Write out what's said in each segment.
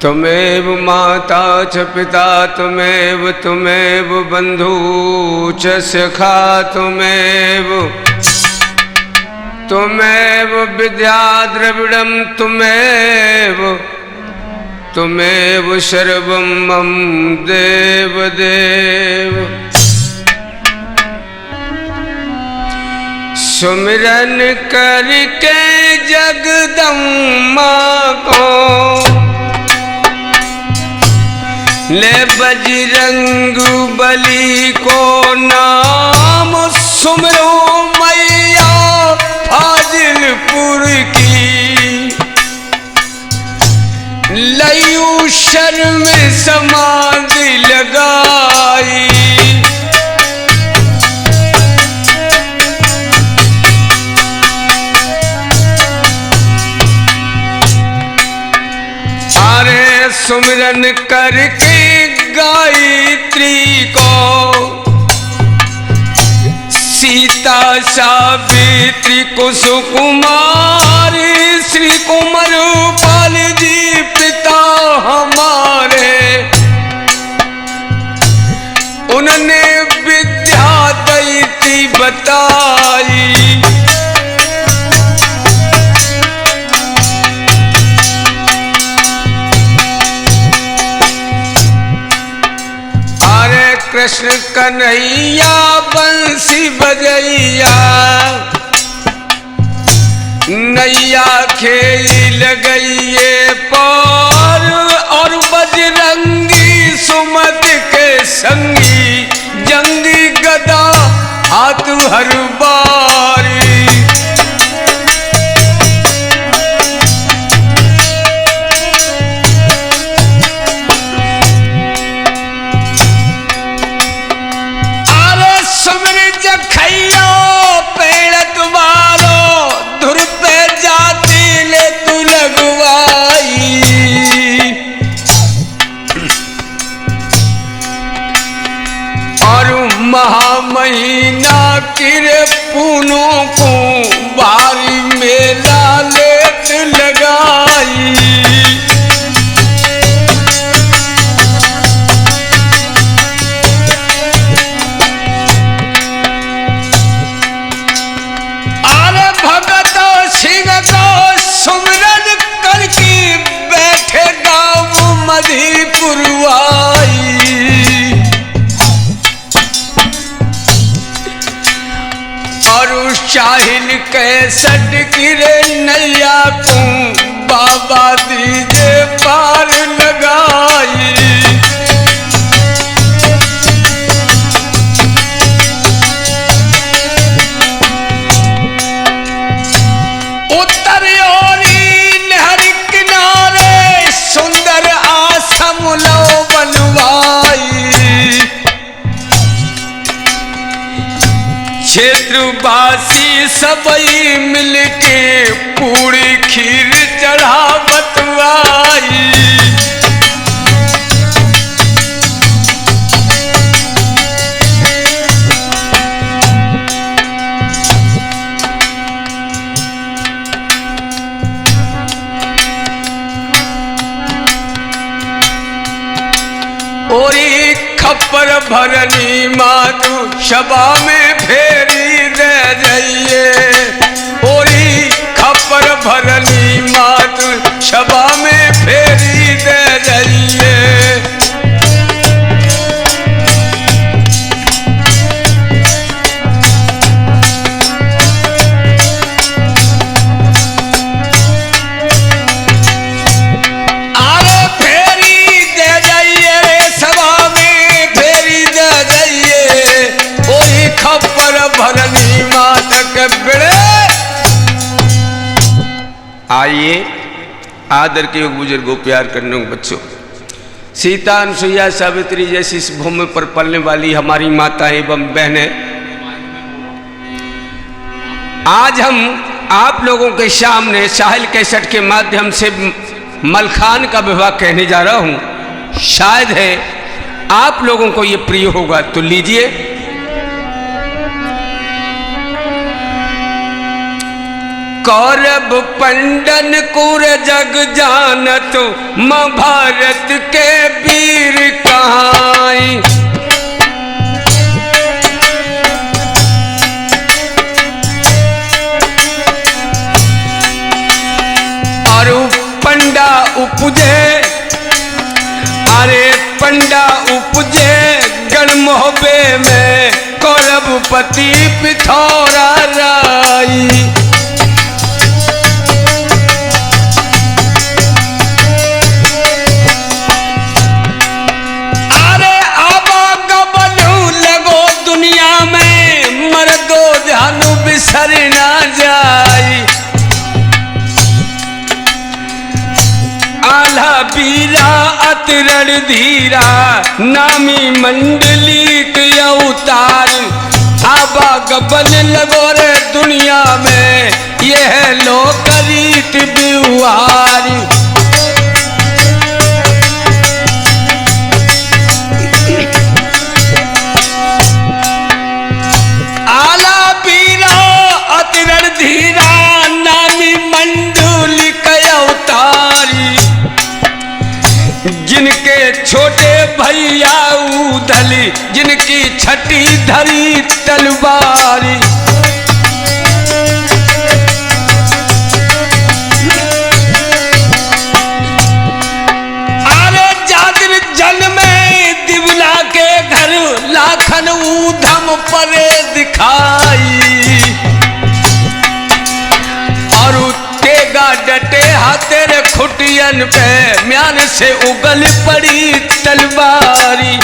त्वमेव माता च पिता त्वमेव त्वमेव बन्धु च सखा त्वमेव विद्या द्रविडं त्वमेव सर्वं मम देव देव। सुमिरन करके जगदम्मा को ले बजरंग बली को नाम सुमरो मैया फाजिलपुर की लयू शर्म समाधि लगाई। अरे सुमिरन करके गायत्री को सीता सावित्री कुसुकुमारी श्री कुमार पाल जी पिता हमारे उन्होंने विद्या दैती बताई। कृष्ण कन्हैया बंसी बजैया नैया खेल गईए पार और बजरंगी सुमत के संगी जंगी गदा हाथ हर बारी। महामहीना किरे पूनों को बारी मेला लेट लगाई। अरे भगत सिंह को सुमिरन करके बैठे गाँव मधीपुर आई। शाहिन कैसट गिरे नैया को बाबा दीजे पार लगाई। उत्तर ओरी नहर किनारे सुंदर आश्रम लो बनवाई। क्षेत्रवासी सबई मिलके पूरी खीर चढ़ा बतवाई। ओरी खप्पर भरनी मातु सभा में फेरी दे जाइए। ओरी खप्पर भरनी मातु सभा में फेरी दे जाइए। आइए आदर के योग बुजुर्गों प्यार करने के बच्चों, सीता अनुसुईया सावित्री जैसी इस भूमि पर पलने वाली हमारी माताएं एवं बहनें, आज हम आप लोगों के सामने साहिल कैसेट के माध्यम से मलखान का विवाह कहने जा रहा हूं। शायद है आप लोगों को ये प्रिय होगा, तो लीजिए। कौरव पंडन कुर जग जानत, महाभारत के वीर कहाई। और पंडा उपजे, अरे पंडा उपजे गण मोहबे में, कौरवपति पिथौरा राई। अरे आवागमन लगो दुनिया में, मर्दो जानु बिसर ना जाई। आल्हा बीरा अति रणधीरा, नामी मंडली के अवतार। आवागमन लगो रे दुनिया में, यह लोक रीत व्यवहार। आला बीरा अति रणधीरा, नामी मंडली के अवतारी। जिनके छोटे भैया उधली, जिनकी छठी धरी तलवारी। अरे जादिर जन्मे दिवला के घर, लाखन ऊधम परे दिखाई। और तेगा डटे हाथेर खुटियन पे, म्यान से उगल पड़ी तलवारी।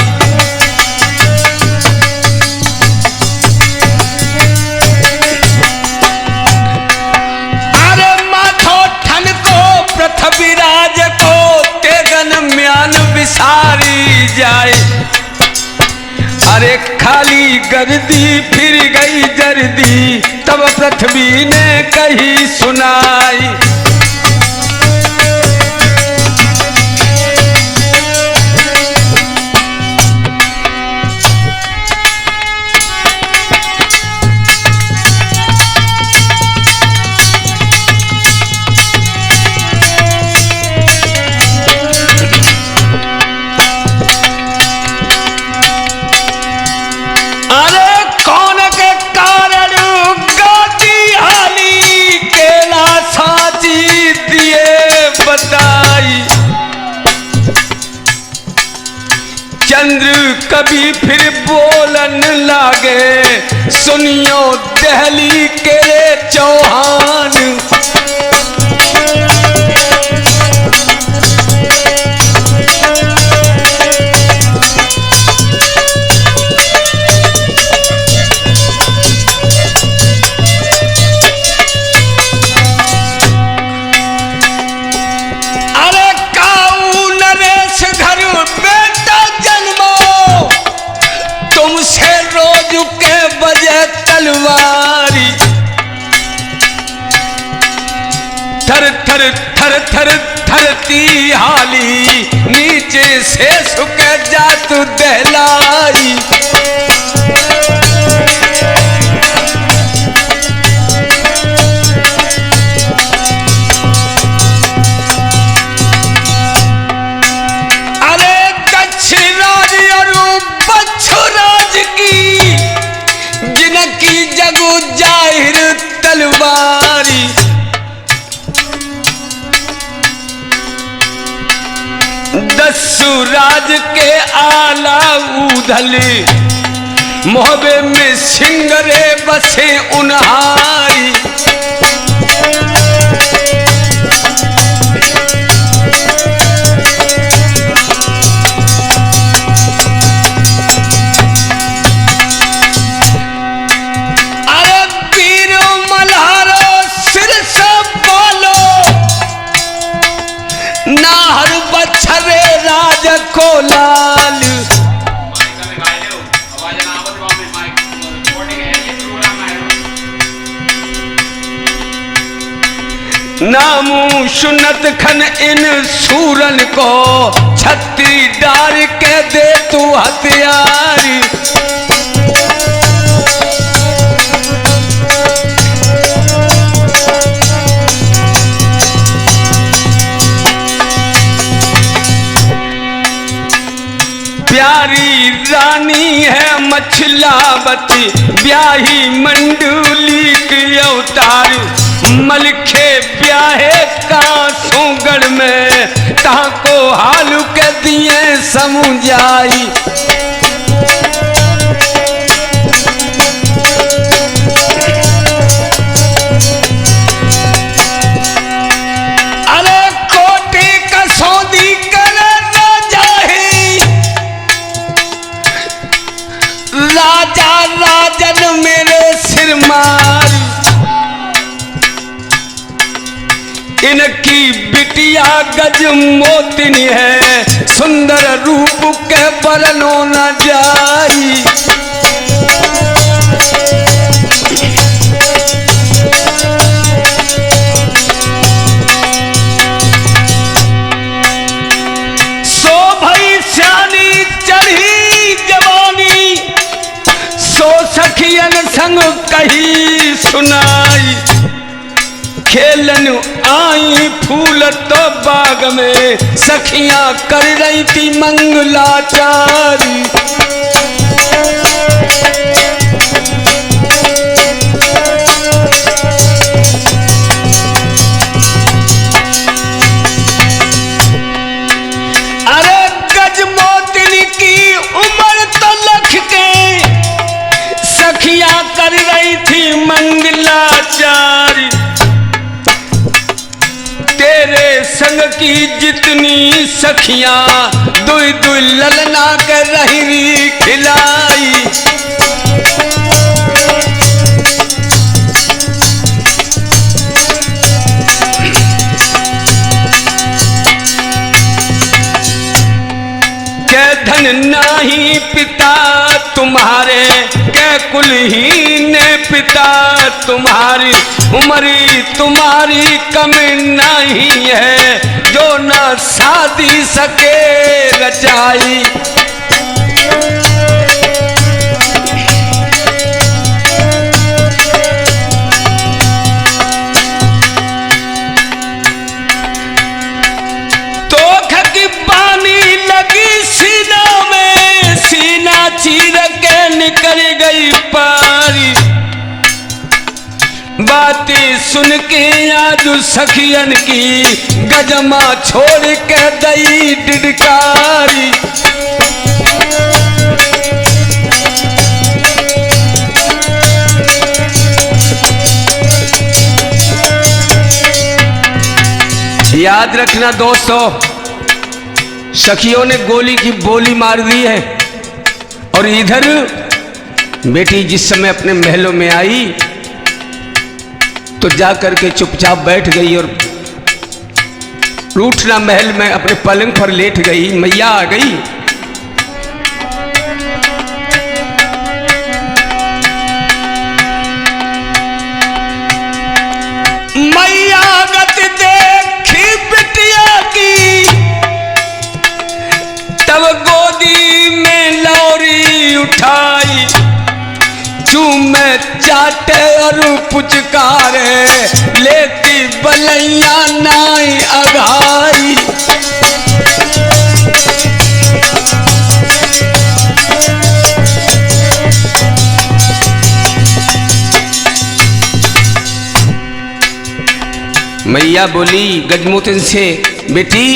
अरे माथो ठन को पृथ्वीराज को, तेगन म्यान विसारी जाए। अरे खाली गर्दी फिर गई जर्दी, तब पृथ्वी ने कही सुनाई। चंद्र कभी फिर बोलन लागे, सुनियो दहली के चौहान। अरे काऊ नरेश घर बेटा जन्मो, तुमसे रोज के बजे तलवारी। थर थर थर थर थरती हाली, नीचे से सुके जात दहलाई। अरे दक्षिण राज और बच्छुराज की, जिनकी जगू जाहिर तलवारी। दस्सु राज के आला उधले, मोहबे में सिंगरे बसे उन्हारी। अरे वीर मल्हारो सिर से बोलो, नाहर बछरे राज को लाल। नामू सुनत खन इन सूरन को, छत्री डार के दे तू हथियारी। रानी है मछलावती, ब्याही मंडूली की अवतार, मलखे ब्याहे का सोगढ़ में, ताको हालू के दिए समुझाई। अरे कोटे का सौदी कर राजा ही, राजा राजन मेरे सिर मार, इनकी बिटिया गज मोतिनी है, सुंदर रूप के बरनो न जाई। सो भई स्यानी चढ़ी जवानी, सो सखियन संग कही सुनाई, खेलन आई फूल तो बाग में, सखियां कर रही थी मंगलाचारी। अरे गजमोतिनी की उम्र तो लख के, सखियां कर रही थी मंगलाचारी। तेरे संग की जितनी सखियां, दुई दुई ललना के रही खिलाई। के धन नाही पिता तुम्हारे, के कुलहीन पिता तुम्हारी, उमरी तुम्हारी कमी नहीं है, जो न शादी सके रचाई। तो खकी पानी लगी सीना में, सीना चीर के निकल गई पारी। बातें सुन के आज सखियन की, गजमा छोड़ के दई डिडकारी। याद रखना दोस्तों, सखियों ने गोली की बोली मार दी है, और इधर बेटी जिस समय अपने महलों में आई तो जाकर के चुपचाप बैठ गई, और रूठना महल में अपने पलंग पर लेट गई। मैया आ गई। मैया गत देखी बिटिया की, तब गोदी में लौरी उठाई, चूमे चाटे और पुचकारे, लेती बलैया नाई अघाई। मैया बोली गजमोतिन से, बेटी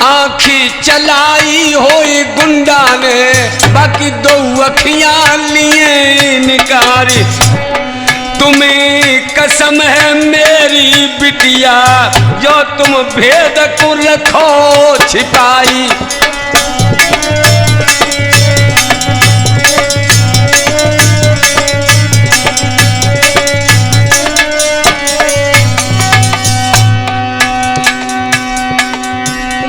आँखी चलाई होई गुंडा ने, बाकी दो अखियां लिए निकारी। तुम्हें कसम है मेरी बिटिया, जो तुम भेद को रखो छिपाई।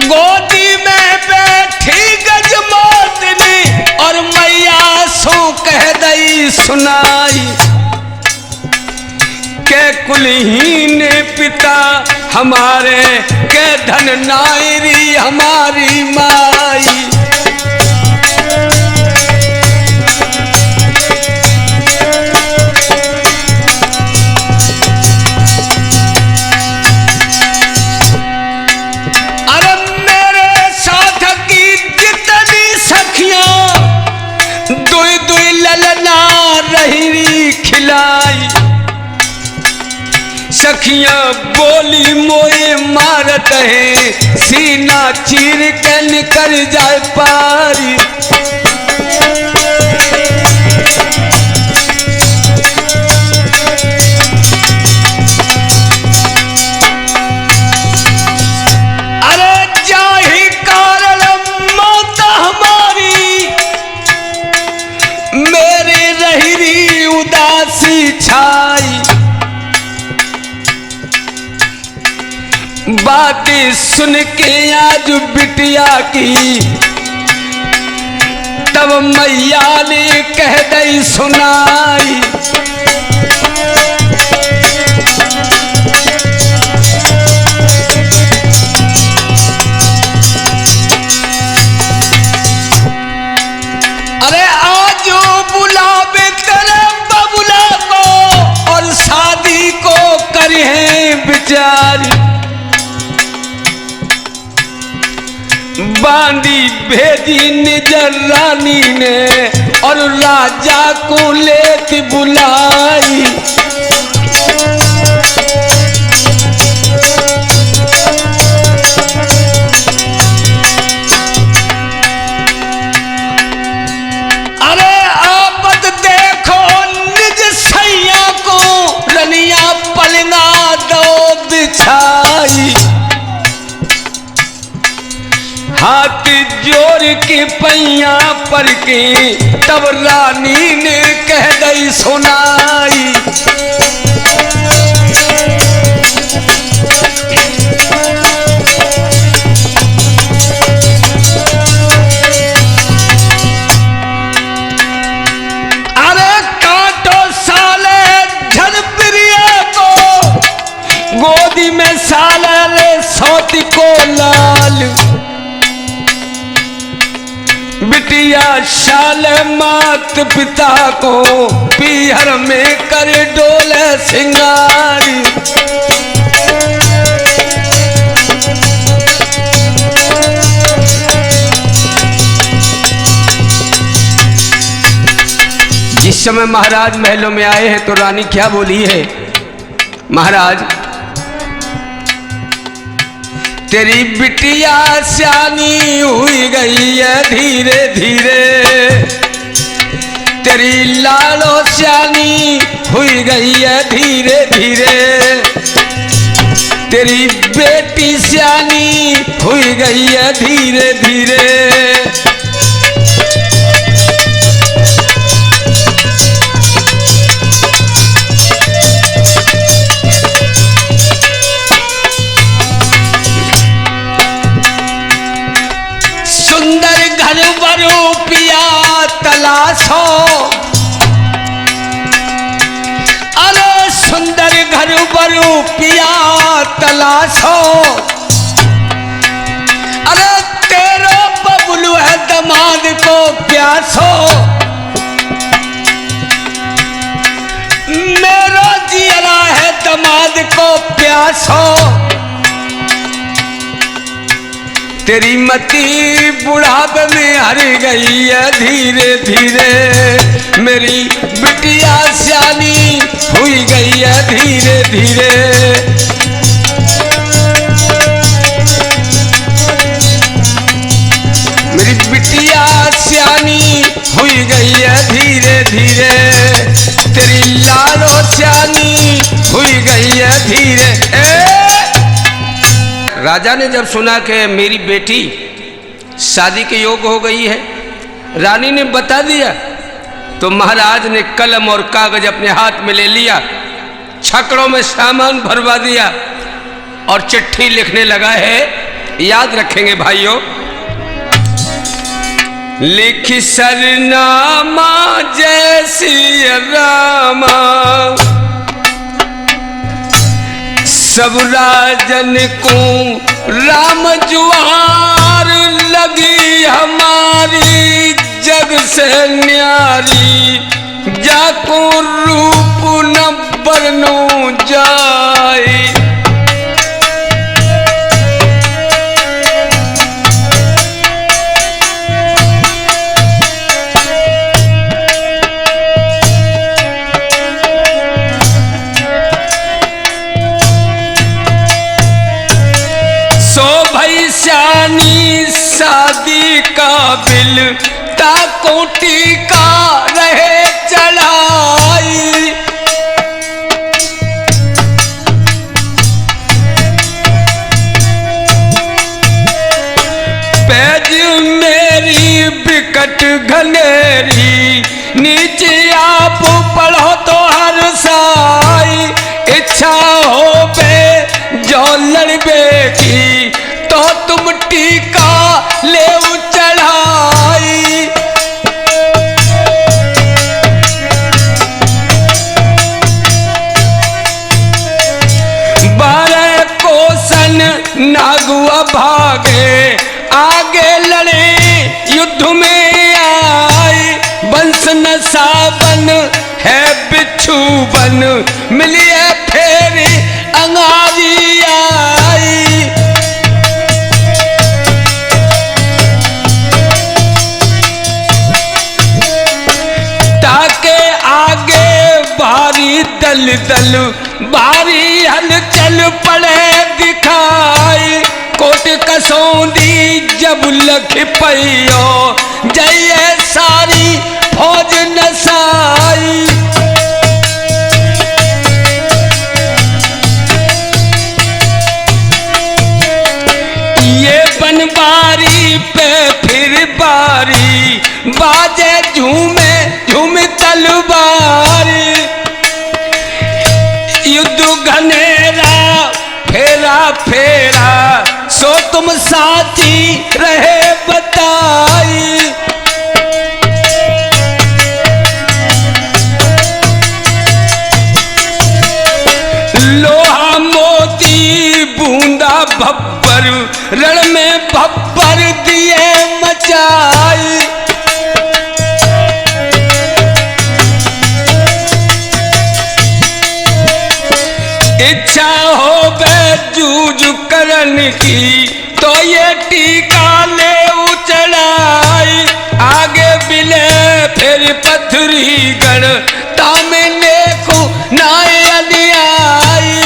गोदी में बैठी गजमोतिनी, और मैया सो कह दई सुनाई, के कुलहीन पिता हमारे, के धन नायरी हमारी माई। अरे मेरे साथ की खिलाई। सखियां बोली मोए मारत है, सीना चीर के निकल जाए पारी। अरे जाहि कारण मौत हमारी, मेरे रहरी उदासी छाई। बातें सुन के आज बिटिया की, तब मैया ने कह दई सुनाई। अरे आज बुलावे तेरे बबुला को, और शादी को करे बिचारी। बांदी भेजी निज रानी ने, और राजा को लेती बुलाई। अरे आपत देखो निज सैया को, रनिया पलंगा दो बिछाई। हाथ जोड़ के पैया पर के, तब रानी ने कह दई सुनाई। अरे काटो साले झनप्रिया को, गोदी में साले सौती को लाल। बिटिया शाल मात पिता को, पीहर में कर डोले सिंगारी। जिस समय महाराज महलों में आए हैं तो रानी क्या बोली है? महाराज तेरी बिटिया सियानी हुई गई है धीरे धीरे, तेरी लालो सियानी हुई गई है धीरे धीरे। तेरी बेटी सियानी हुई गई है धीरे धीरे। तलाशो, अरे सुंदर घर बरू पिया तलाशो। अरे तेरा बबलू है दमाद को प्यासो, मेरा जियरा है दमाद को प्यासो। तेरी मती बुढ़ापे में हर गई है धीरे धीरे। मेरी बिटिया सियानी हुई गई है धीरे धीरे। मेरी बिटिया सियानी हुई गई है धीरे धीरे। तेरी लालो सियानी हुई गई है धीरे। राजा ने जब सुना कि मेरी बेटी शादी के योग्य हो गई है, रानी ने बता दिया, तो महाराज ने कलम और कागज अपने हाथ में ले लिया, छकड़ों में सामान भरवा दिया और चिट्ठी लिखने लगा है। याद रखेंगे भाइयों, लिखी सरनामा जय श्री रामा, सब राजन को राम जुहार लगी हमारी जग से न्यारी, जाको रूप न बरनो जाए। की, नीचे आप पढ़ो तो हर साई, इच्छा हो बे जो लड़बे की, तो तुम टीका ले चढ़ाई। बारह कोसन नागुआ भागे, आगे लड़े युद्ध में आए, बंस न सावन है बिच्छू बन, मिलिए फेरी अंगारी आई। ताके आगे भारी दल दल, भारी हलचल पड़े दिखाई, कोट कसौंदी जब लख पैयो, जय सारी फौज नसाई। ये बनबारी पे फिर बारी, बाजे झूमे झूम तलवारी, युद्ध घनेरा फेरा फेरा, सो तुम साची रहे बताई। लोहा मोती बूंदा भब्बर, रण में भब्बर दिए मचाई। इच्छा हो बे जूझ करन की, तो ये टीका ले चढ़ाई। आगे बिले फिर पथरी गण, तामिने को नाय अलियाई।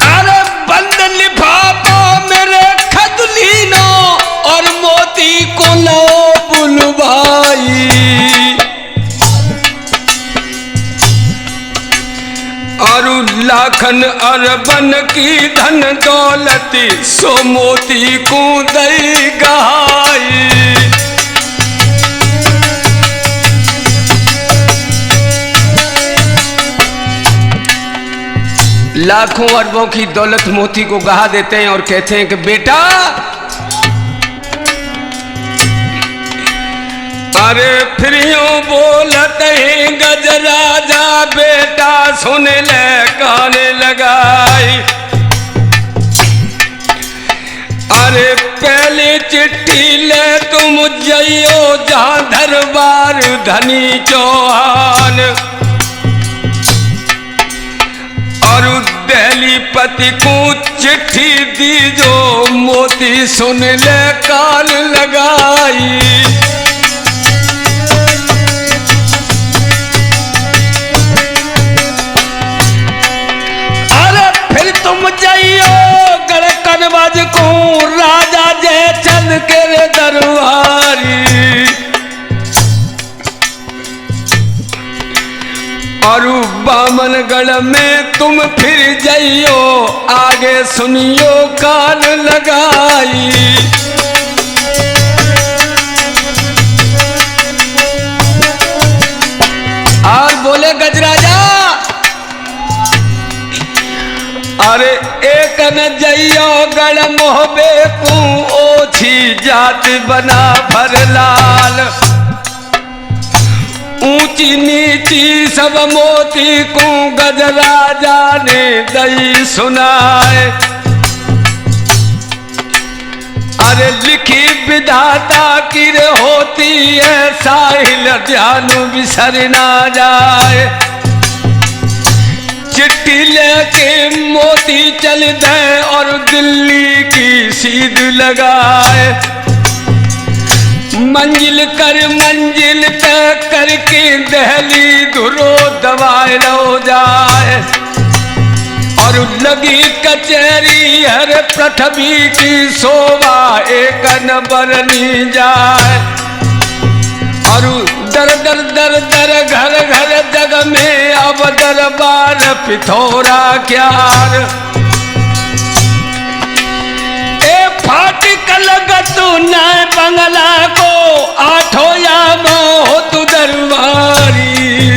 अरे बंद लिफाफा मेरे खदलीनो, और मोती को लो बुलवाई। और लाखन अरबन की धन दौलत, सो मोती को दई गहाई। लाखों अरबों की दौलत मोती को गहा देते हैं और कहते हैं कि बेटा, अरे फिर यूं बोलते हैं गजराजा, बेटा सुन ले कान लगाई। अरे पहले चिट्ठी ले तुम जइयो, जहां दरबार धनी चौहान, और दिल्ली पति को चिट्ठी दी जो, मोती सुन ले कान लगाई। तुम जाइयो गढ़कनबाज को, राजा जयचंद के दरबारी, और बामनगढ़ में तुम फिर जाइयो, आगे सुनियो कान लगाई। और बोले गजराजा, अरे एक न जइयो गढ़ मोहबे को, ओछी जात बना भरलाल, ऊंची नीची सब मोती को गजराजा ने दई सुनाए। अरे लिखी विधाता की रे होती है, साहिल ध्यान बिसर ना जाए। चिट्ठी लेके मोती चल दे और दिल्ली की सीध लगाए, मंजिल कर मंजिल तय करके दहली धुरो दवाए लो जाए। और लगी कचहरी हर पृथ्वी की शोभा एक न बरनी जाए। और दर दर दर दर घर घर जग में अब दरबार पिथौरा क्यार। ए फाटक लगतु न बंगला को आठो या हो तू दरबारी।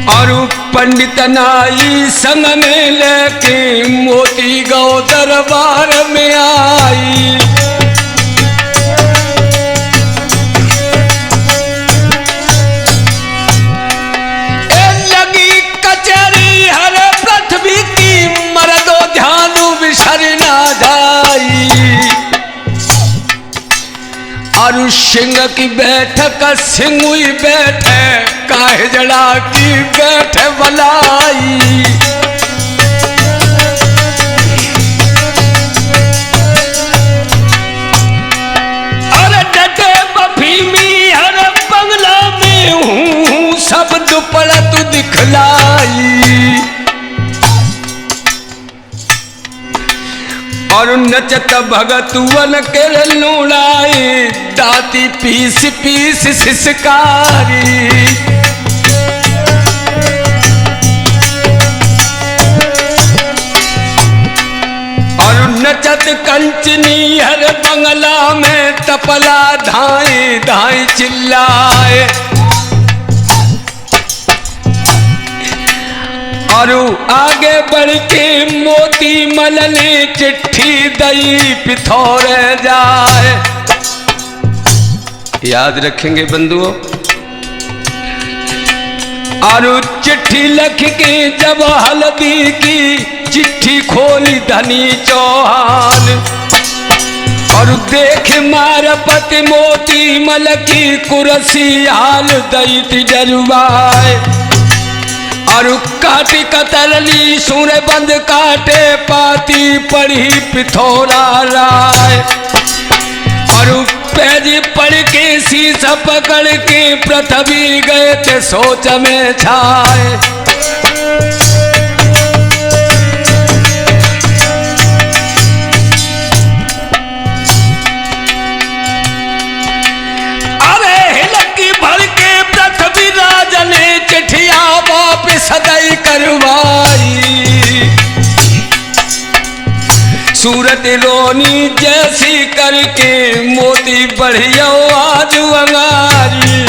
और पंडित नाई संग में लेके मोती गौ दरबार में आई। लगी कचहरी हर पृथ्वी की मरदो ध्यानु बिसर ना जाई। और सिंह की बैठक सिंह हुई बैठे काहे जड़ा की बैठे बलाई। अरे डटे बफीमी हर बंगला में हूँ सब दुपड़त दिखलाई। और नचत भगतुअन के लूड़ाई दाती पीस पीस सिसकारी। और नचत कंचनी हर बंगला में तपला धाई धाई चिल्लाए। और आगे बढ़ के मोती मल ने चिट्ठी दई पिथौरे जाए। याद रखेंगे बंधुओं। और चिट्ठी लिख के जब हल्दी की चिट्ठी खोली धनी चौहान। और देख मारपत मोती मल की कुर्सी हाल दई तिजरुआए। और काटी कतरली सूर बंद काटे पाती पढ़ी पिथौरा राय। और पेज पढ़ के शीशा पकड़ के पृथ्वी गए थे सोच में छाए। अरे हिलकी भर के पृथ्वी राज ने चिट्ठिया वापिस दई करवाई। सूरत रोनी जैसी करके मोती बढ़िया आज अंगारी।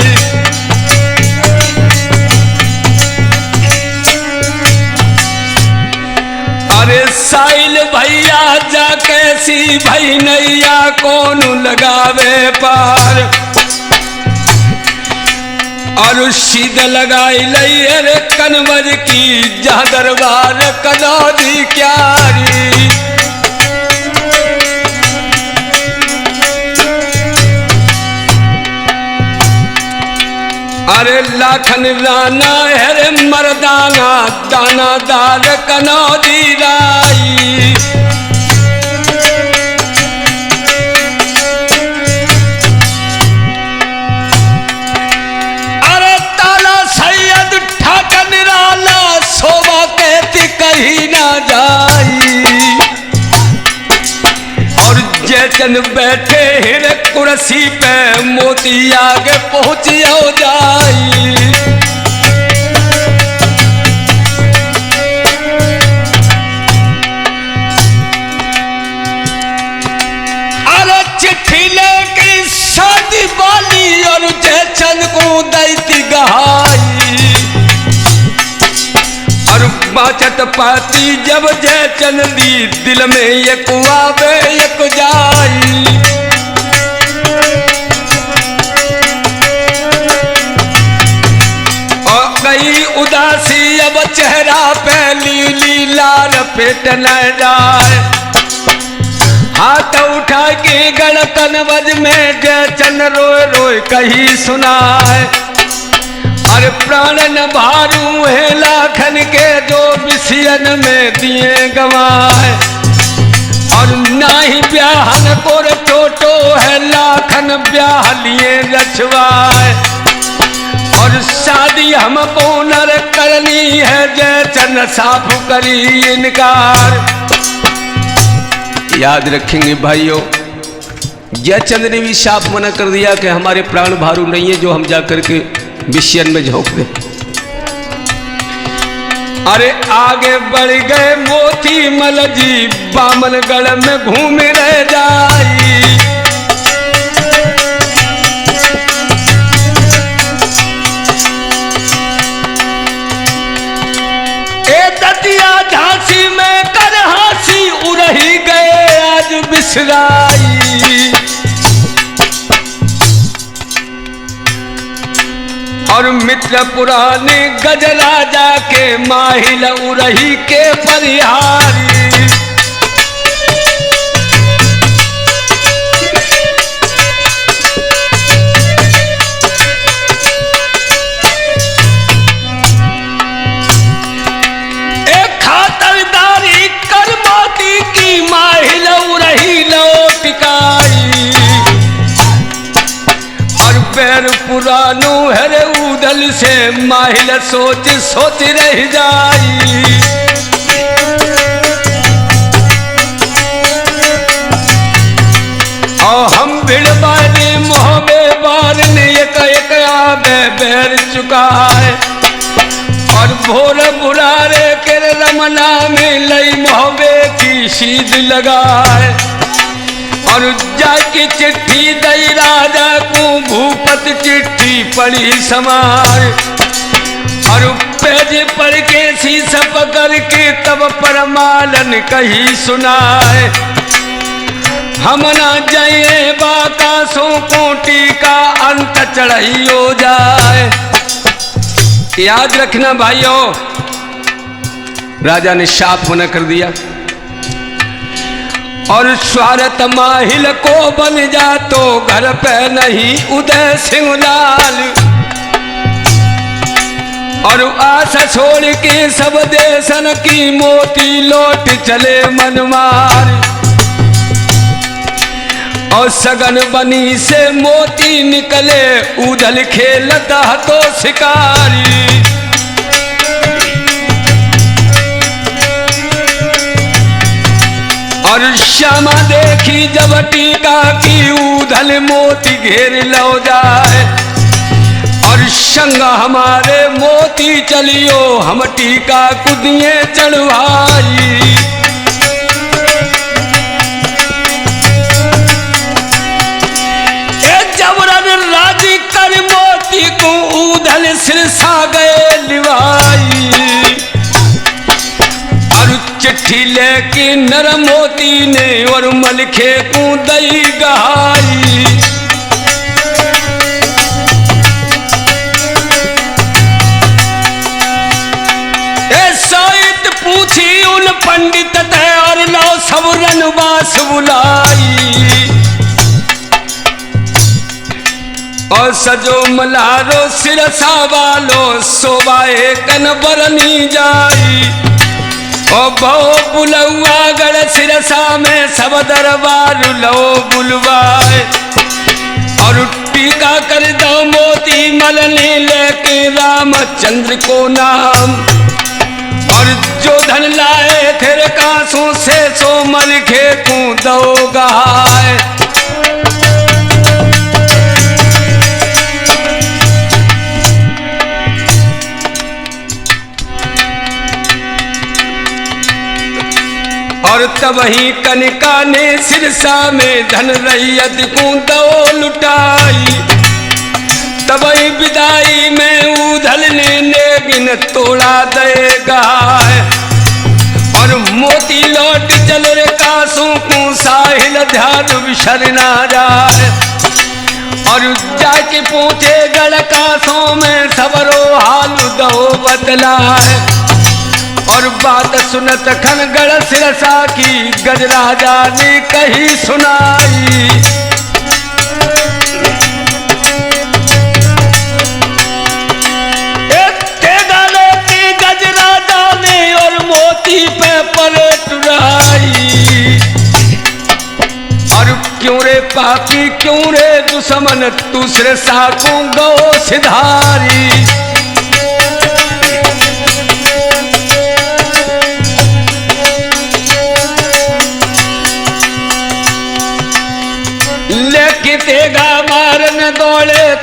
अरे साइल भैया जा कैसी भई नैया कौन लगावे पार। और सीध लगाई लई अरे कनवर की जा दरबार कनौदी क्यारी। अरे लाखन राना हरे मर्दाना दानादार कनौदी राई। अरे ताला सैयद ठाकर निराला शोभा कहती कहीं ना जाई। और जैचन बैठे हिर कुर्सी पे मोती आगे पहुंचियो जाई। अरे चिट्ठी लेके शादी वाली और जैचन को दैती गहाई। और बाचत पाती जब जैचन दी दिल में एक आवे एक जाई। और गई उदासी अब चेहरा पे लीली लाल पेट न जाए। हाथ उठा के गणकन बज में जैचन रोए रोए कही सुनाए। और प्राण न भारू है लाखन के जो विषयन में दिए गवाए। और ना ही ब्याहन को टोटो है लाखन ब्याह लिए रचवाए। और शादी हमको नर करनी है जैचन साफ करी इनकार। याद रखेंगे भाइयों, जयचंद ने भी साफ मना कर दिया कि हमारे प्राण भारू नहीं है जो हम जाकर के विषयन में झोंक दें। अरे आगे बढ़ गए मोती मल जी, बामनगढ़ में घूम रह जाई। ए दतिया झांसी में कर हासी, उड़ही गए आज बिसराई। और मित्र पुराने गजराजा के माहिल उरही के परिहारी। एक खातरदारी कर मोती की, माहिल उरही लौटकाई। और पैर पुरानो हरे उदल से, माहिल सोच सोच रह जाई। और हम भिड़वाने मोहबे बार ने एक एक आबे बैर चुका है। और भोर बुरारे के रमना में लई मोहबे की सीध लगाए। और जाके चिट्ठी दई राजा को, भूपत चिट्ठी पढ़ी समार। और पेज पर के शीश पकड़ के तब परमालन कही सुनाए। हम ना जाए बाकाशों कोटि का, अंत चढ़ाई हो जाए। याद रखना भाइयों, राजा ने साफ मना कर दिया। और स्वार्थ माहिल को बन जा तो घर पे नहीं उदय सिंह लाल। और आशा छोड़ के सब देशन की, मोती लौट चले मनमार। और सगन बनी से मोती निकले, उदल खेलता तो शिकारी। और श्यामा देखी जब टीका की, उधल मोती घेर लो जाए। और संग हमारे मोती चलियो, हम टीका कुदिए चढ़वाई। जबरन राजी कर मोती को, उधल सिरसा गए लिवाई। चिट्ठी लेके नर मोती ने, और मलखे को दई गहाई। साहित्य पूछी उन पंडित ते, और लो सब रनवास बुलाई। और सजो मल्हारो सिरसा वालो, सोबाए कन बरनी जाई। ओ बहु बुलवा गढ़ सिरसा में, सब दरबार लो बुलवाए। और टीका कर दो मोती मल ने, लेके रामचंद्र को नाम। और जो धन लाए थे कांसों से, सो मलखे को दो गहाए। और तब ही कनिका ने सिरसा में, धन रैयत को दो लुटाई। तब ही विदाई में उधल ने नेगिन तोड़ा देगा। और मोती लौट चल रे कासों को, साहिल ध्यान विसर ना जाए। और जाके पहुंचे गढ़ कासों में, सबरो हाल दो बदलाए। और बात सुनत खनगढ़ सिरसा की, गजराजा ने कही सुनाई। गजराजा ने और मोती पे पलट उड़ाई। और क्यों रे पापी, क्यों रे दुश्मन, तू सिरसा को गो सिधारी।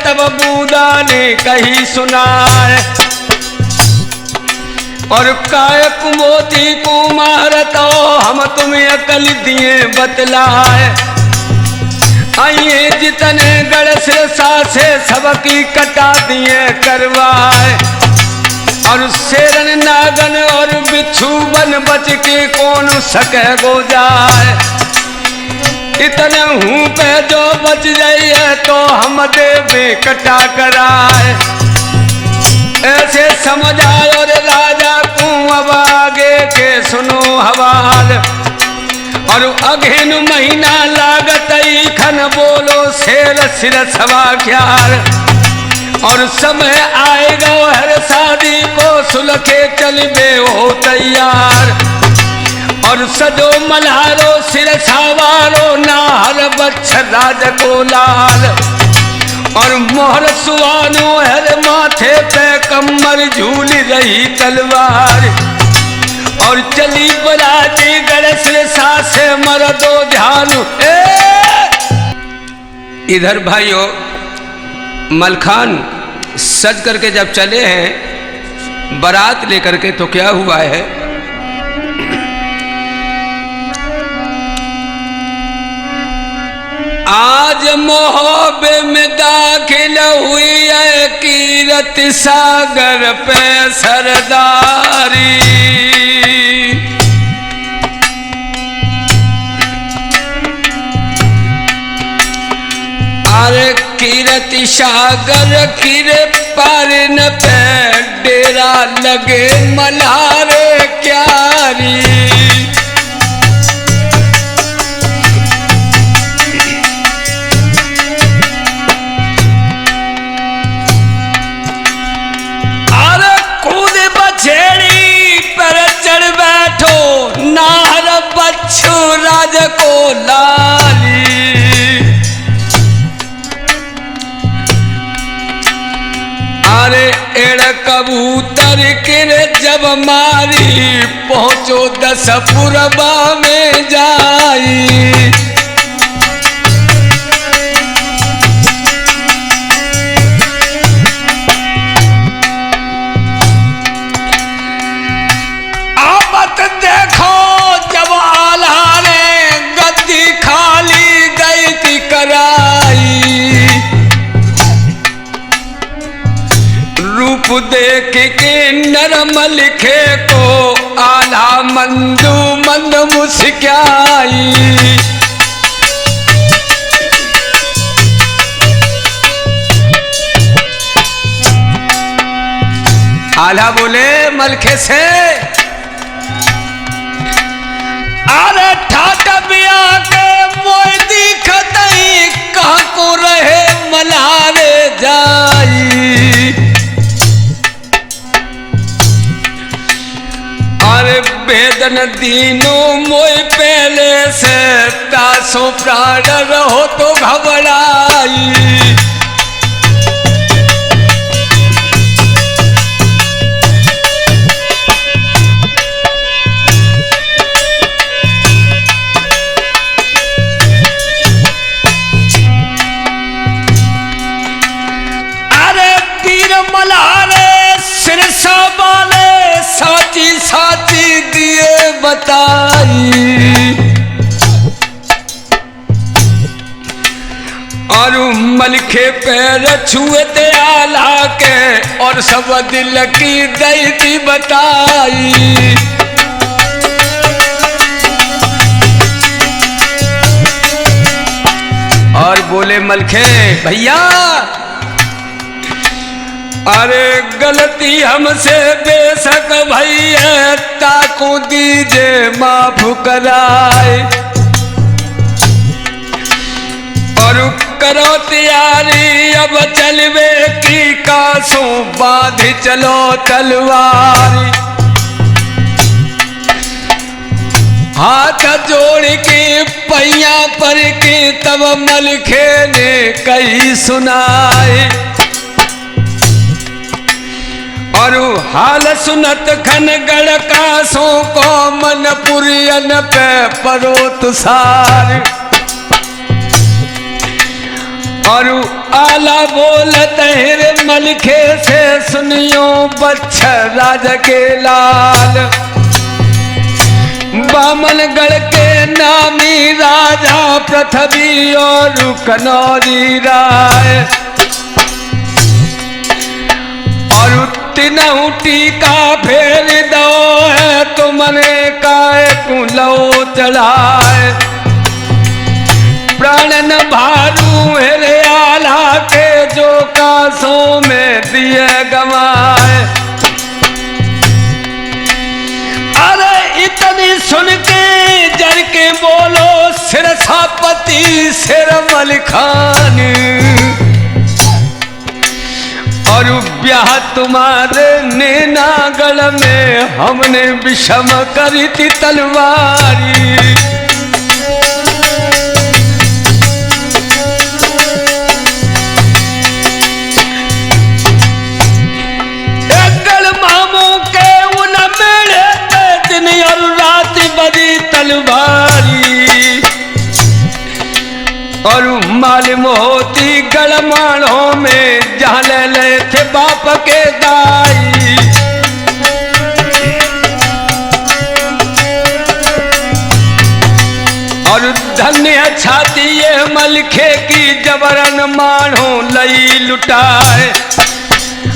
तब बूदा ने कही सुनाए, और कायक मोती कुमार तो हम तुम्हें अकल दिए बतलाए। आइए जितने गढ़ से सासे सबकी कटा दिए करवाए, और शेरन नागन और बिच्छू बन बच के कौन सके गो जाए। इतने हूँ पे जो बच जाइए तो हम देवे कटा कराए। ऐसे समझ आयो रे राजा को अब आगे के सुनो हवाल, और अघिन महीना लागत खन बोलो शेर सिर सवा ख्याल। और समय आएगा हर शादी को सुलखे चलबे हो तैयार, और सजो मल्हारो सिर सवारो नाहर बच्छ राज को लाल। और मोहर सुहानो हर माथे पे कमर झूल रही तलवार, और चली बराती गढ़ से सासे मर्दो ध्यान। इधर भाइयों मलखान सज करके जब चले हैं बारात लेकर के, तो क्या हुआ है, आज मोहब्बे में दाखिल हुई है कीरत सागर पे सरदारी। अरे कीरत सागर किरे पार न पे डेरा लगे मल्हारे क्यारी। नाहर बच्छु राज को लाली। अरे एड़ कबूतर किरे जब मारी पहुंचो 10 पुरबा में जाई। रूप देख के नरम लिखे को आला मंदू मंद मुस्काई। आला बोले मलखे से, अरे ठाट बिया के मोय दिखतई कहाँ को रहे मल्हारे जाई। अरे वेदन दीनो मोय पहले से तासो प्राण रहो तो घबराई। अरे वीर मल्हारे सिरसा वाले साची साची दिए बताई। और मलखे पैर छुए ते आला के, और सब दिल की दैती बताई। और बोले मलखे भैया, अरे गलती हमसे बेशक भैया ताको दीजे माफ कराए। और करो तैयारी अब चलवे की कासों बांध चलो तलवारी। हाथ जोड़ के पैया पर के तब मलखे ने कही सुनाए। और हाल सुनत खन गढ़ कासों को मन पुरियन पे परो तुसार। और आला बोलत रे मलखे से सुनियो बच्छर राज के लाल। बामनगढ़ के नामी राजा पृथ्वी और कनौरी राय। और तीनों टीका फेर दो है तुमने काय कुलो चढ़ाए। प्राणन भारू हेरे आला के जो कासों में दिए गवाए। अरे इतनी सुन के जर के बोलो सिरसापति सिर मलखान। और ब्याह तुम्हारे नैनागढ़ में हमने विषम करी थी तलवारी। तलवारी और मालूम होती गड़माणों में जहाँ ले थे बाप के दाई। और धन्य छाती ये मलखे की जबरन मानो लई लुटाए।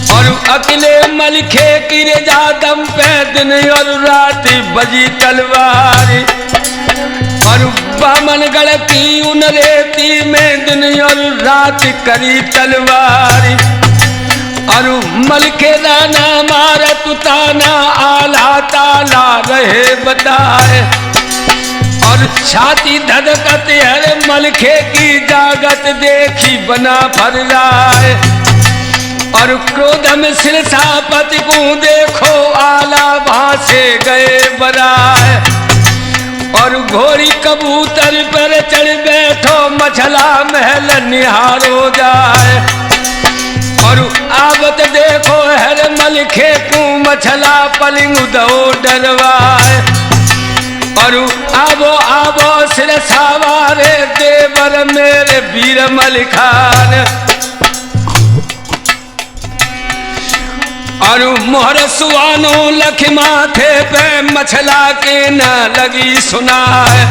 और अकेले मलखे की रेजा दम पे दिन और रात बजी तलवारी। और बामनगढ़ की उन रेती में दिन और रात करी तलवारी। और मलखे दाना मारा तुताना आला ताला रहे बताए। और छाती धधकत हर मलखे की जागत देखी बना फर जाए। और क्रोध में सिरसापति को देखो आला वहां से गए बराए। और घोड़ी कबूतर पर चढ़ बैठो मछला महल निहारो जाए। और आवत देखो हर मलखे को मछला पलिंग दो डरवाए। और आवो आवो सिरसावारे देवर मेरे वीर मलखान। और मोहर सुहानो लख माथे पे मछला के न लगी सुनाए।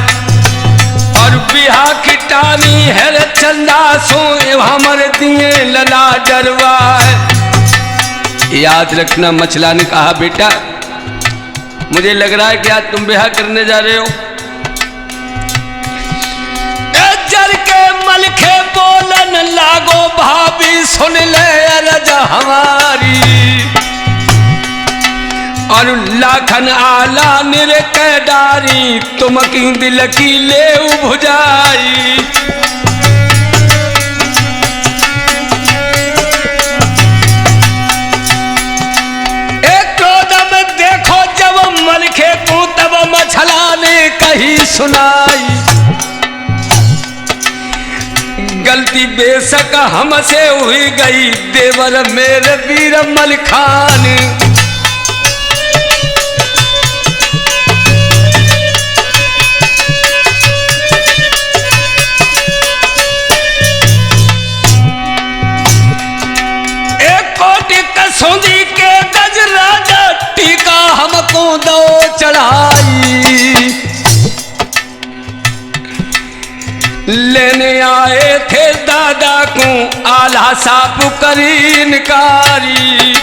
और बिहा की टानी है चंदा सो हमर दिए लला जरवाए। याद रखना मछला ने कहा बेटा मुझे लग रहा है कि आज तुम ब्याह करने जा रहे हो। जर के मलखे बोलन लागो भाभी सुन ले अरज हमारी। और लाखन आला निरकडारी तुम की दिल की ले बुझाई। एक क्रोधम देखो जब मलखे को तब मछला ने कही सुनाई। गलती बेशक हमसे हुई गई देवर मेरे वीर मलखान। सोंदी के गज राजा टीका हमको दो चढ़ाई। लेने आए थे दादा को आला साप करी इनकारी।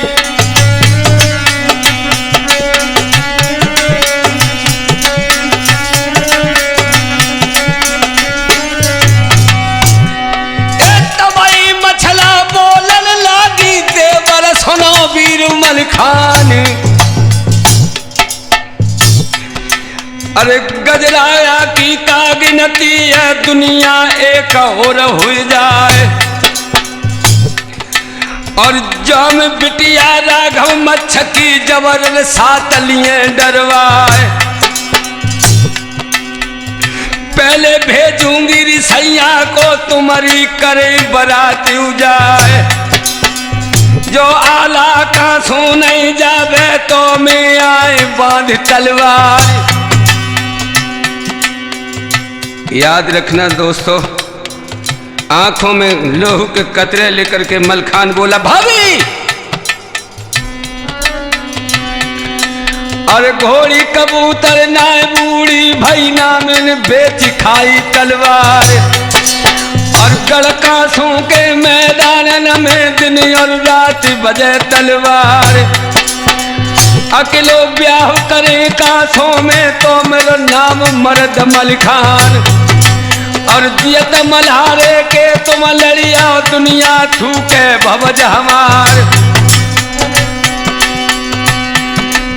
वीर मलखान। अरे गजराया की कागिनती है दुनिया एक और हो जाए। और जम बिटिया राघव मच्छ की जबर सात लिए डरवाए। पहले भेजूंगी रिसैया को तुम्हारी करे बराती जाए। जो आला का सो नहीं जावे तो मैं आए बांध तलवार। याद रखना दोस्तों आंखों में लोहू के कतरे लेकर के मलखान बोला, भाभी। और घोड़ी कबूतर नाय बूढ़ी भैना मैंने बेच खाई तलवार। और गड़कासों के मैदान में दिन और रात बजे तलवार। अकेलो ब्याह करे कासों में तो मेरा नाम मर्द मलखान। और जियत मल्हारे के तुम लड़िया दुनिया थूके भवज हमार।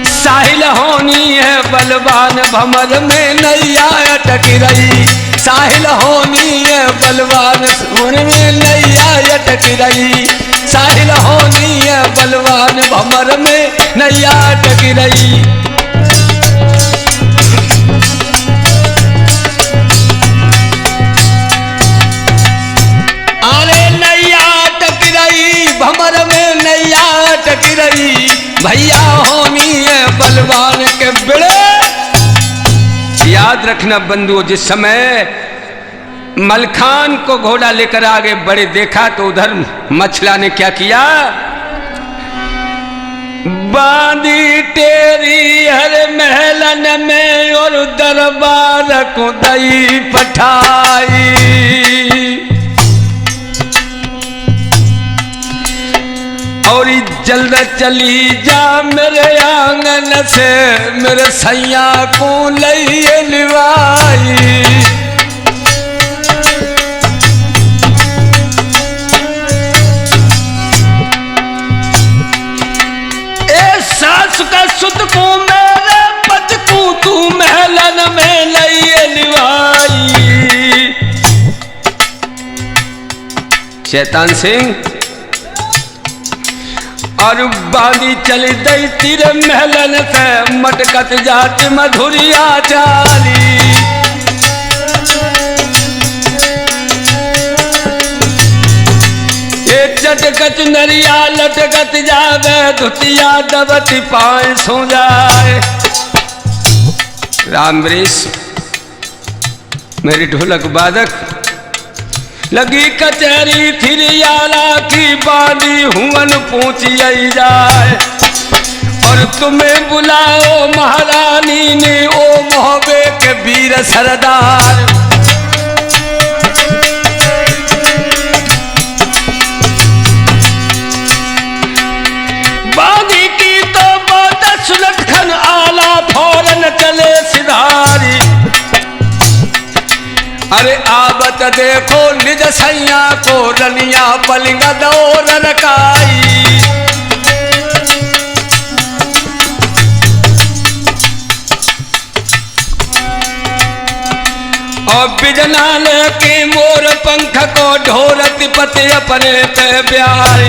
साहिल होनी है बलवान भमर में नैया अटक रही। साहिल होनी है बलवान भमर में नैया अटक रही। साहिल होनी है बलवान भमर में नैया अटक रही। अरे नैया अटक रही भमर में नैया अटक रही। भैया होनी है बलवान के बेड़े। याद रखना बंधुओं, जिस समय मलखान को घोड़ा लेकर आगे बढ़े देखा तो उधर मछला ने क्या किया, बांधी तेरी हर महलन में और दरबार को दई पठाई। और जल्द चली जा मेरे आंगन से मेरे सैया को लइए लिवाई। ए सास का सुत को मेरे पत को तू महलन में लइए लिवाई। शैतान सिंह और बांधी चली दई तीर महलन से मटकत जात मधुरिया चाली। ये चटकच नरिया लटकत जावे धुतिया दबती पाए सो जाए। राम वृष मेरी ढोलक बादक लगी कचहरी फिर याला की बांधी हुवन पहुंची जाए। और तुम्हें बुलाओ महारानी ने ओ मोहबे के वीर सरदार। बांधी की तो बात सुलट खन आला फौरन चले सिधारी। अरे आवत देखो निज सैया को रनिया पलिंग दौर रकाई। और बिजनाल के मोर पंख को ढोरत पते अपने पे प्यार।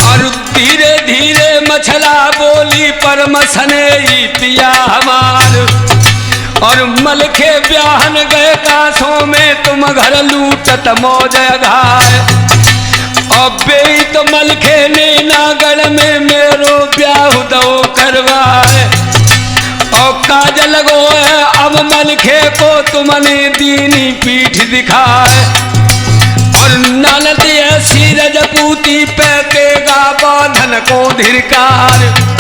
और धीरे धीरे मछला बोली पर मसने पिया हमार। और मलखे ब्याहन गए कासों में तुम घर लूटत मौज घाय। और बेई तो मलखे ने नागढ़ में मेरो ब्याह दो करवाए। और काजल गो है अब मलखे को तुमने दीनी पीठ दिखाए। और ननद ऐसी रजपूती पे केगा बांधन को धिरकार।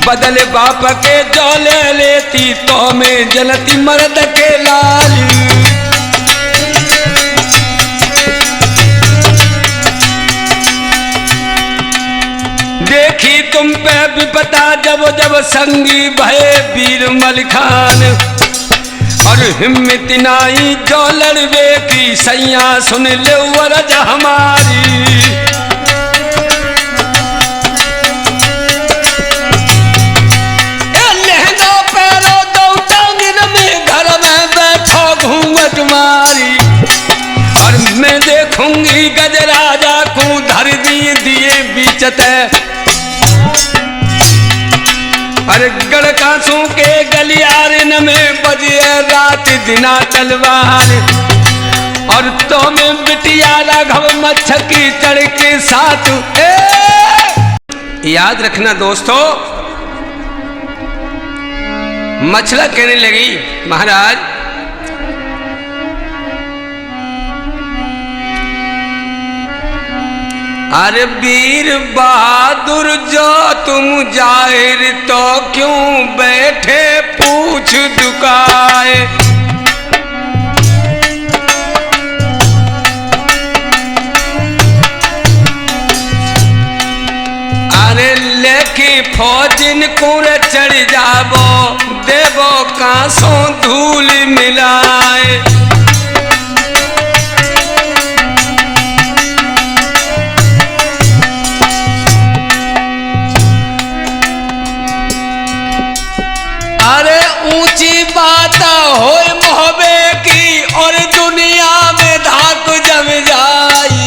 बदले बाप के जौले लेती तो में जलती मर्द के लाल। देखी तुम पे विपता जब जब संगी भये वीर मलखान। और हिम्मत नाई जो लड़वे की सैया सुन ले वरज हमारी। और मैं देखूंगी गजराजा को धर दिए बीचत। अरे गड़कासों के गलियारे में बजिए रात दिना तलवार। और तो में बिटिया राघव मच्छकी चढ़ के साथ। याद रखना दोस्तों, मछला कहने लगी महाराज अरे वीर बहादुर जो तुम जाहिर तो क्यों बैठे पूछ दुकाए। अरे लेके फौजिन कुरे चढ़ जाबो देवो कांसों धूल मिलाए। अरे ऊंची बात होए मोहबे की और दुनिया में धाक जम जाई।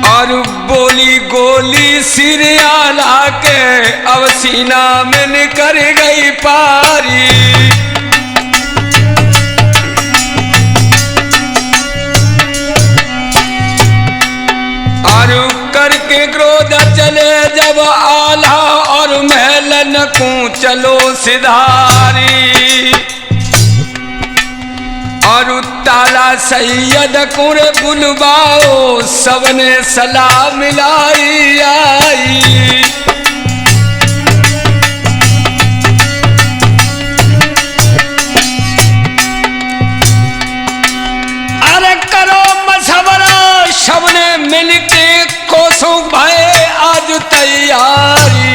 और बोली गोली सिरियाला के अब सीना में निकल गई पारी। करके क्रोध चले जब आला और महलन को चलो सिधारी। और ताला सैयद कुर बुलवाओ सबने सलाह मिलाई आई। अरे करो मशवरा सबने मिलके कोसों भाई आज तैयारी।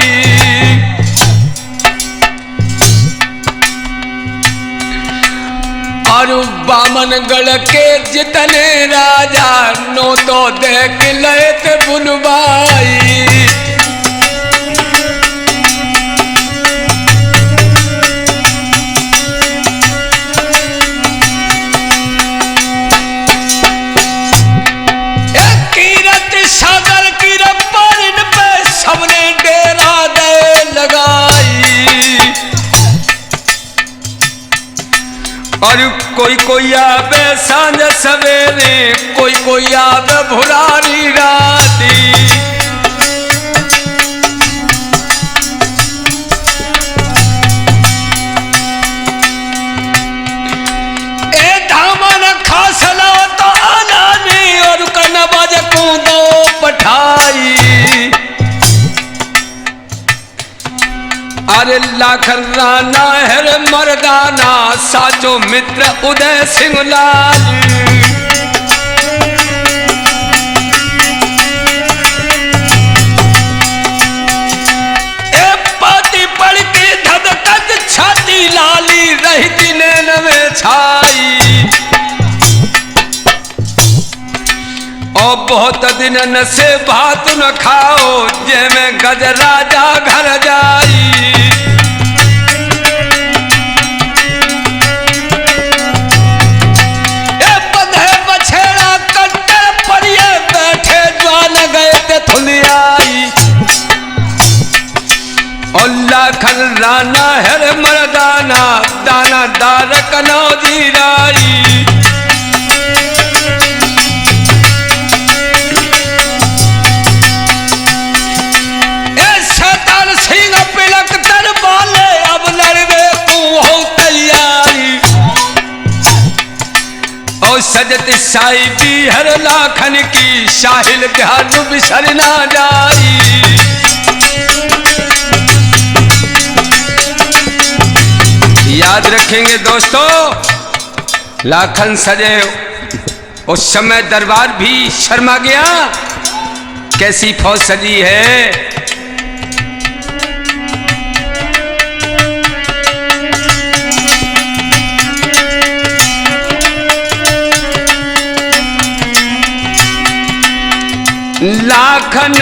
और बामनगढ़ के जितने राजा नो तो देख लेत बुलवाई। सबने डेरा दे लगाई। और कोई आवे सांझ सवेरे कोई आवे भुरारी राती। ए धामन खासला तो आना नहीं और कनबाज को दो पठाई। अरे लाखन राना है मर्दाना साचो मित्र उदय सिंह लाल। ए पाती पड़ के धधकत छाती लाली रहती नैन में छाई। और बहुत दिन न से भात न खाओ जे में गज राजा घर जाई। ए बंधे बछेड़ा कट्टर परिये बैठे ज्वाल गए ते थुलियाई। और लाखन राना है मर्दाना दाना दार कनौजी राई। सजत साहिबी हर लाखन की शाहिल ध्यान बिसर ना जाई। याद रखेंगे दोस्तों, लाखन सजे उस समय दरबार भी शर्मा गया। कैसी फौज सजी है। लाखन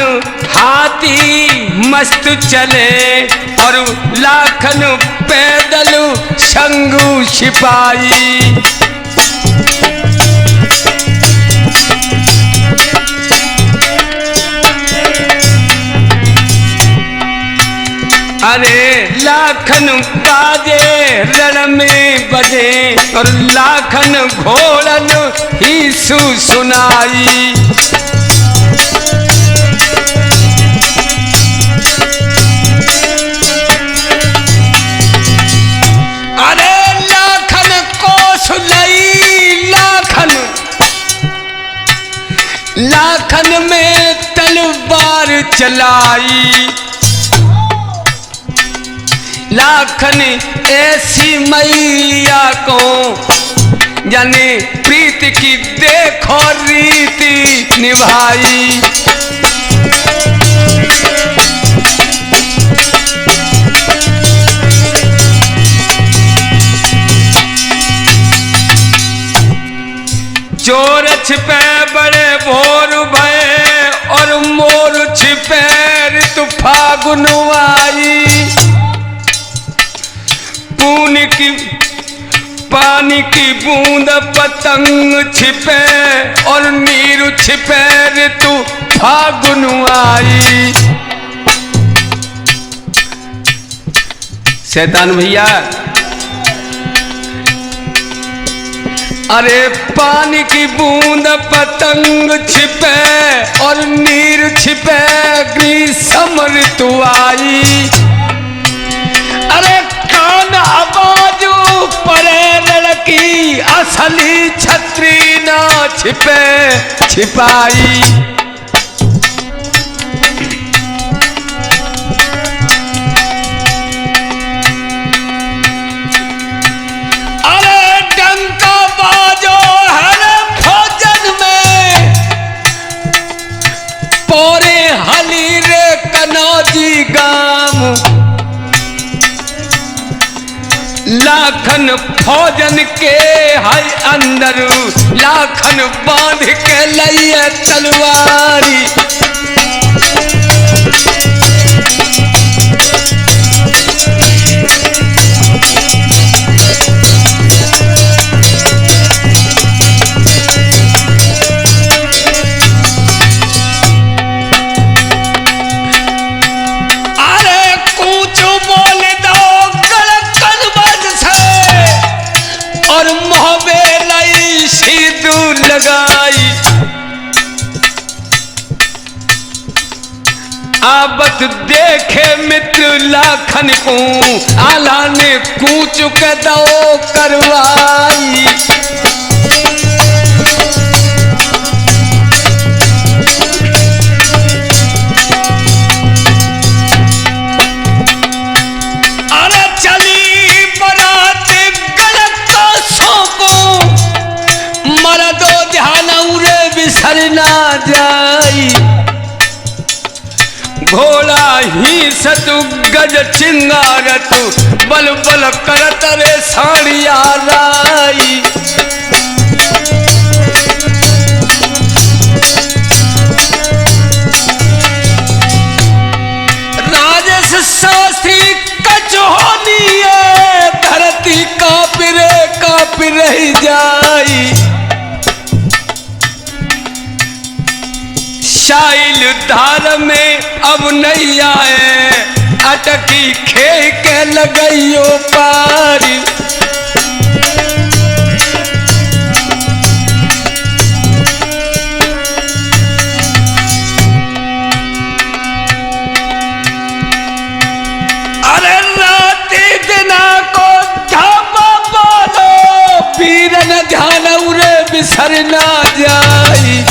हाथी मस्त चले और लाखन पैदल संगू सिपाही। अरे लाखन बाजे रण में बजे और लाखन घोड़न ही सुनाई। अरे लाखन कोस लई लाखन में तलवार चलाई। लाखन ऐसी मैया को यानी प्रीत की देखो रीति निभाई। चोर छिपे बड़े भोर भय और मोर छिपे ऋतु फागुन आई। पानी की बूंद पतंग छिपे और नीर छिपे ऋतु फागुन आई। शैतान भैया अरे पानी की बूंद पतंग छिपे और नीर छिपे ग्रीष्म ऋतु आई। अरे कान आवाजू परे लड़की असली छतरी ना छिपे छिपाई। अरे डंका बाजो हर भोजन में पोरे हली रे कनौजी गाम। लाखन फौजन के है अंदर लाखन बांध के लइए तलवारी। अरे कुछ बोल दो और मोहबे लई सिंदूर लगाई। आबत देखे मित्र लाखन को आला ने कूच के दो करवाई। अरे चली बरात गलत को मरदो ध्यान उरे बिसर ना जाई। घोड़ा ही सतु गज चिंगारतु बल बल करत रे साड़िया राई। राजेश शास्त्री कचौनी धरती काँप रही जाई। शाइल धार में अब नहीं आए अटकी खे के लगइयो पारी। अरे राती दिना को धामा बोलो पीरन ध्यान उरे बिसर ना जाई।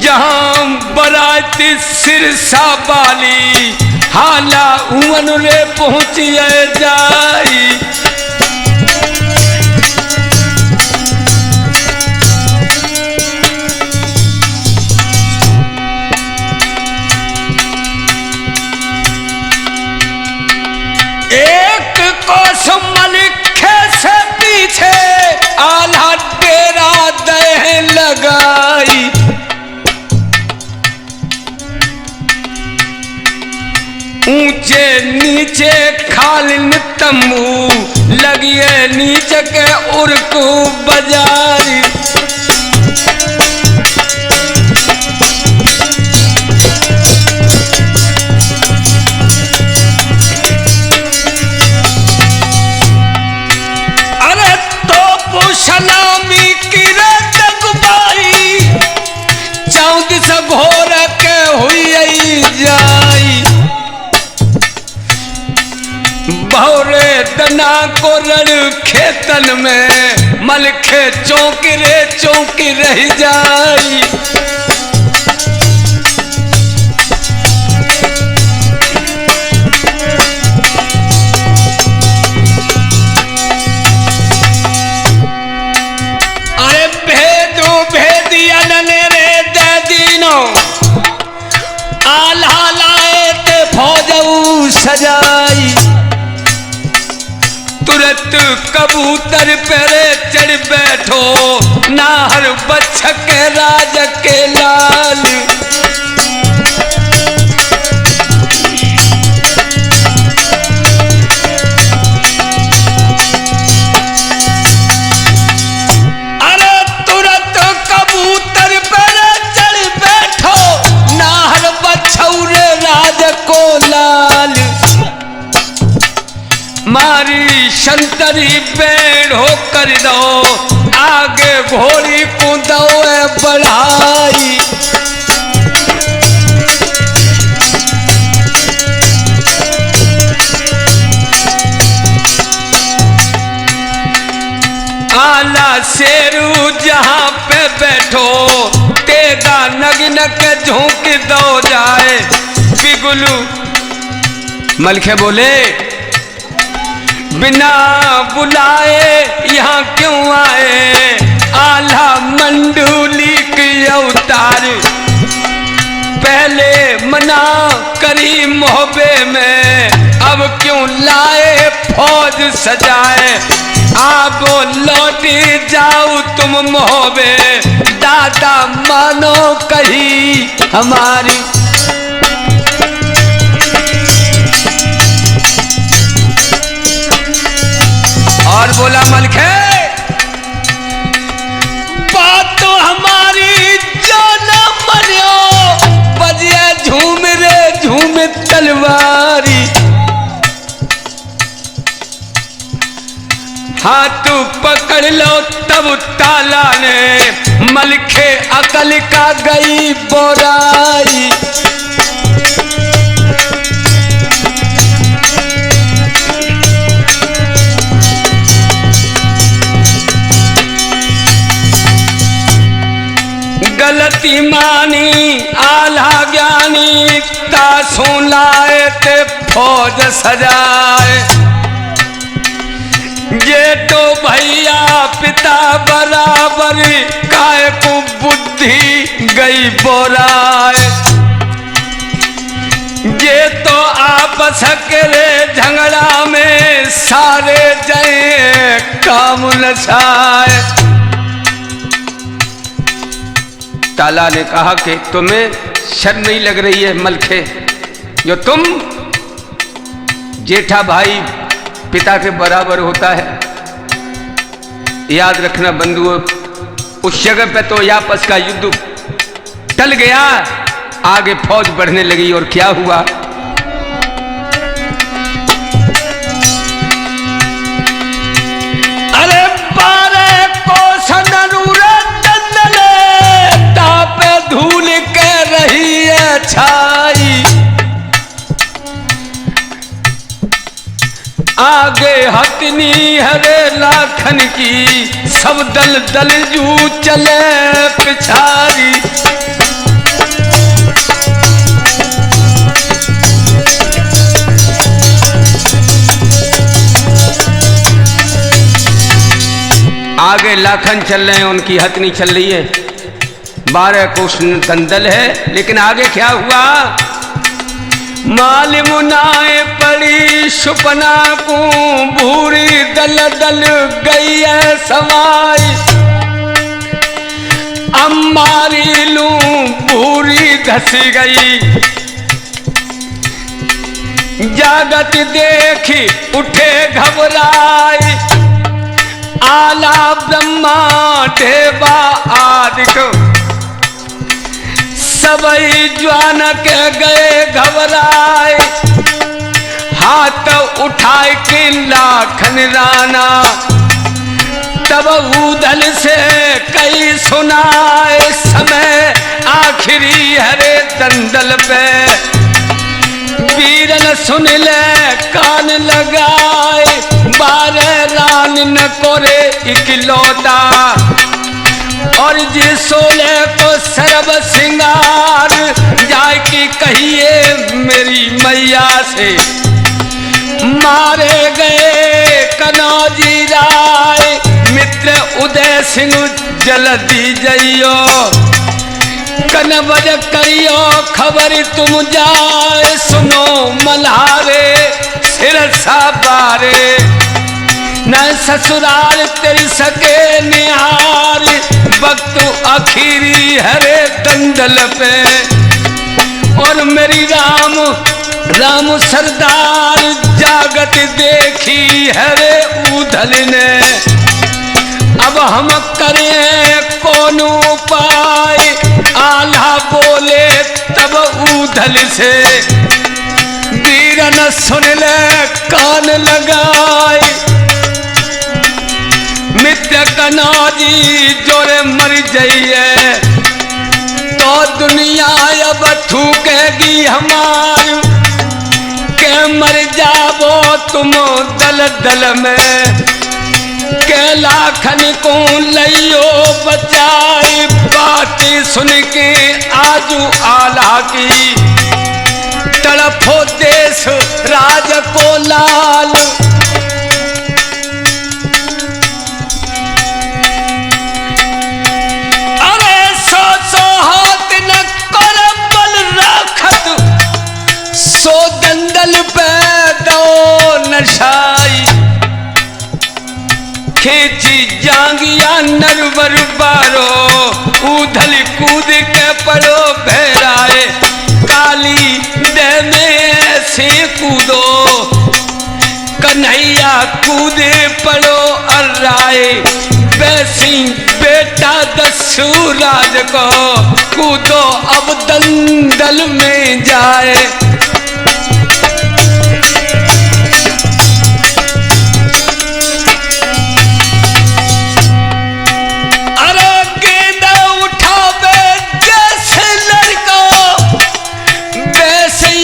जहां बराती सिरसा बाली हाला उन रे पहुंचिए जाई। एक कोस मलिखे से पीछे आल्हा डेरा दे लगाई। ऊंचे नीचे खालिन तंबू लगिए नीचे के उर्कू बाजारी। बिना को रण खेतन में मलखे चौकी रे चौकी रह जाई। अरे भेदो भेदियन रे दे दीनो आल्हा लाए ते फौजऊ सजाई। तुरंत कबूतर पेरे चढ़ बैठो नाहर बच्छक के राज के लाल। अरे तुरंत कबूतर पेरे चढ़ बैठो नाहर बच्छौरे राज को लाल। मारी संतरी पेड़ हो कर दो आगे घोड़ी को दो बढ़ाई। आला शेरू जहां पे बैठो तेगा नगन के झोंक दो जाए। बिगुलू मलखे बोले बिना बुलाए यहाँ क्यों आए। आल्हा मंडूली की अवतार पहले मना करी मोहबे में अब क्यों लाए फौज सजाए। आप लौटी जाओ तुम मोहबे दादा मानो कही हमारी। और बोला मलखे बात तो हमारी जो न मनियो बजिए झूम रे झूम तलवारी। हाथ पकड़ लो तब ताला ने मलखे अकल का गई बोराई। गलती मानी आल्हा ज्ञानी तासों लाए ते फौज सजाए। ये तो भैया पिता बराबर काय को बुद्धि गई बोराए। ये तो आपस के झगड़ा में सारे जय काम नसाए। ताला ने कहा कि तुम्हें शर्म नहीं लग रही है मलखे जो तुम जेठा भाई पिता के बराबर होता है। याद रखना बंधुओं उस जगह पे तो आपस का युद्ध टल गया आगे फौज बढ़ने लगी और क्या हुआ। अरे 12 कोस नरूरे दंदले तापे धूल के रही है छाई। आगे हथनी हरे लाखन की सब दल दल जू चले पिछारी। आगे लाखन चल रहे हैं उनकी हथनी चल रही है 12 कोस दंदल है। लेकिन आगे क्या हुआ माल मुनाए पड़ी सुपना को भूरी दल दल गई है समाई। अम्मारी लू भूरी धस गई जागत देखी उठे घबराई। आला ब्रह्मा देवा आदिक सबई ज्वान के गए घबराए। हाथ उठाए के लाखन राना तब उदल से कई सुनाए। समय आखिरी हरे दंदल पे वीरन सुन ले कान लगाए। मारे रान न कोरे इकलौता, और जी सोले को सर्व सिंगार, जाय की कहिए मेरी मैया से। मारे गए कनौजी राय मित्र उदय सिंह जल्दी जइयो, कनबज करियो खबर तुम जाए, सुनो मल्हारे सिरसा बारे। न ससुराल तेरी सके निहार, वक्त आखिरी हरे दंदल पे, और मेरी राम राम सरदार जागत देखी हरे उधल ने। अब हम करें कौन उपाय, आल्हा बोले तब उधल से। वीरन सुन ले कान लगाए, मित्र कनौजी जोरे मर जाइए, तो दुनिया अब थूकेगी हमार, के मर जाबो तुम दल दल में, के लाखन को लियो बचाए। बातें सुन के आजू आला की, तड़फो देश राज को लाल। अरे सो हाथ न कर बल राखत, सो दंदल पे दो नशाई। खींची जांगिया नरवर बारो, उधल कूद के पड़ो भैराए। काली दे में ऐसे कूदो, कन्हैया कूदे पड़ो अर्राए। वैसी बेटा दस्युराज को कूदो अब दंदल में जाए।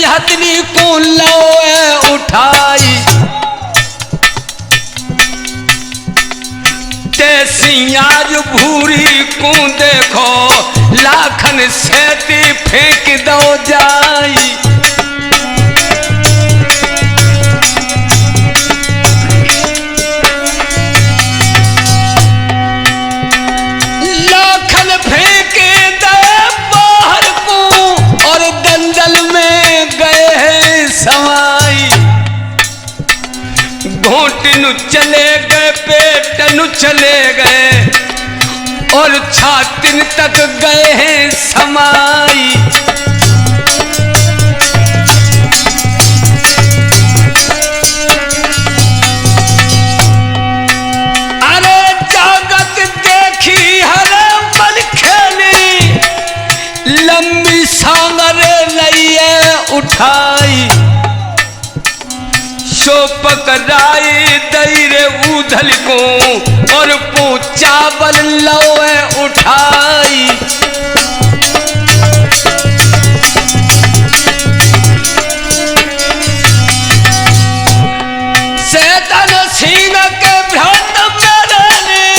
हथनी को लो उठाई, तैसी आज भूरी को देखो, लाखन सेती फेंक दो जाई। लाखन फेंक दे बाहर को, और दंदल में समाई। घोट नु चले गए, पेट नु चले गए, और छातिन तक गए हैं समाई। अरे जागत देखी हरे मन खेली, लंबी सांगर लइए उठाई। सो पकड़ाई दैरे उधल को, और चावल लौए उठाई। सैतन सिंह के भ्रम में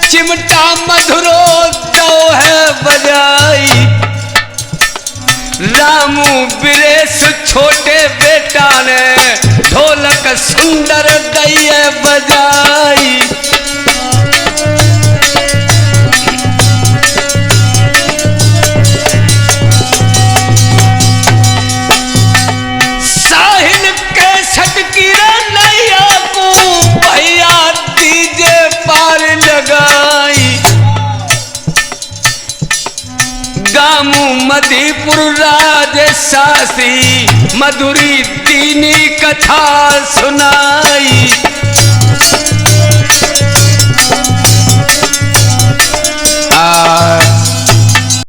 चिमटा मधुरो दो है बजाई। रामू बिरेश छोटे बेटा ने ढोलक सुंदर दैये बजाई। साहिल के छटकी नैया को भैया दीजे पार लगाई। गामू मधीपुर राज शास्त्री मधुरी दीनी कथा सुना।